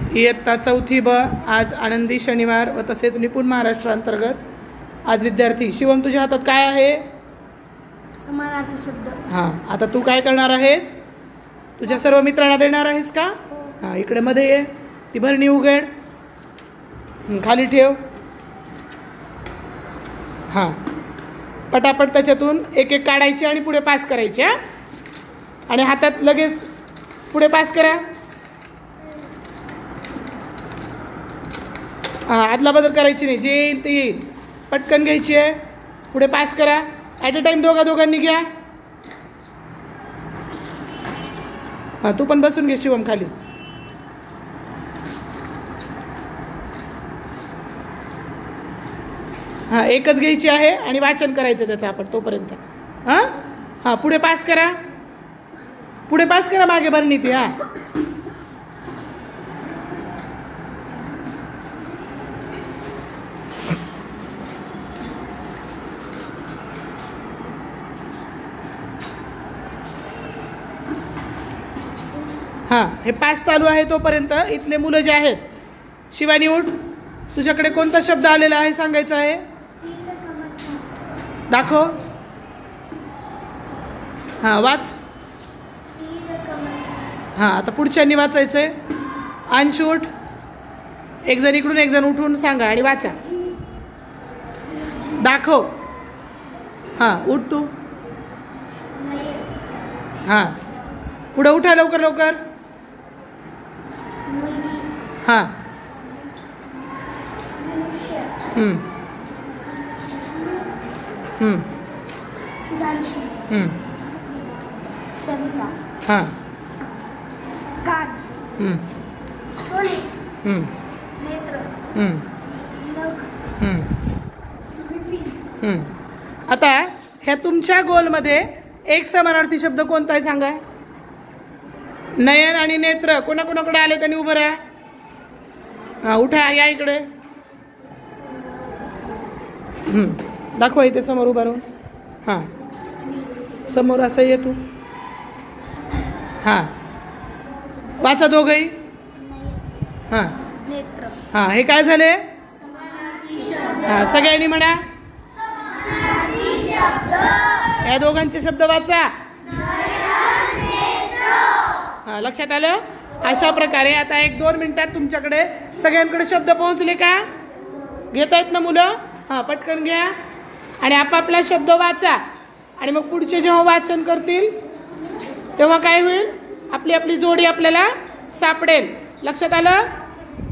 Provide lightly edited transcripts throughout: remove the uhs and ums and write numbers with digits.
इयत्ता 4थी ब आज आनंदी शनिवार व तसेच निपुण महाराष्ट्र अंतर्गत आज विद्यार्थी शिवम तुझ्या हातात काय आहे? समानार्थी शब्द. हां, आता तू काय करणार आहेस? तुझ्या सर्व मित्रांना देणार आहेस का? हां, इकडे मध्ये ये, ती भरणी उघड, खाली ठेव. हां, पटापट त्याच्यातून एक एक काढायची आणि पुढे पास करायची. हां, आणि हातात लगेच पुढे पास करा. हां, आदला बदल करायची नाही, जे येईल ते येईल. पटकन घ्यायची आहे, पुढे पास करा. ॲट अ टाईम दोघांनी घ्या. हां, तू पण बसून घे शिवम खाली. हां, एकच घ्यायची आहे आणि वाचन करायचं त्याचं आपण तोपर्यंत. हां हां, पुढे पास करा, पुढे पास करा, मागे भरणी ती. हां, हां, हे पास चालू आहे तोपर्यंत इथले मुलं जे आहेत, शिवानी उठ, तुझ्याकडे कोणता शब्द आलेला आहे सांगायचा आहे. दाखव. हां, वाच. हां, आता पुढच्यांनी वाचायचं आहे. अंश उठ, एक जण इकडून एक जण उठून सांगा आणि वाचा. दाखव. हां, उठ तू. हां, पुढे उठा लवकर लवकर. हां, सविता. हां, कान. सोने. नेत्र. नख. विपिन. आता ह्या तुमच्या गोलमध्ये एक समानार्थी शब्द कोणता आहे सांगा. नयन आणि नेत्र कोणाकोणाकडे आले त्यांनी उभं राहा. हां, उठा, या इकडे. दाखवा इथे समोर उभा राहून. हां, समोर असं ये तू. हां, वाचा दोघंही. हां, नेत्र. हां, हे काय झाले? हां, सगळ्यांनी म्हणा. या दोघांचे शब्द वाचा. हां, लक्षात आलं? अशा प्रकारे आता 1-2 मिनिटात तुमच्याकडे सगळ्यांकडे शब्द पोहोचले का? घेता येत ना मुलं? हां, पटकन घ्या आणि आपापला शब्द वाचा. आणि मग पुढचे जेव्हा वाचन करतील तेव्हा काय होईल? आपली आपली जोडी आपल्याला सापडेल. लक्षात आलं?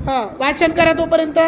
हां, वाचन करा तोपर्यंत.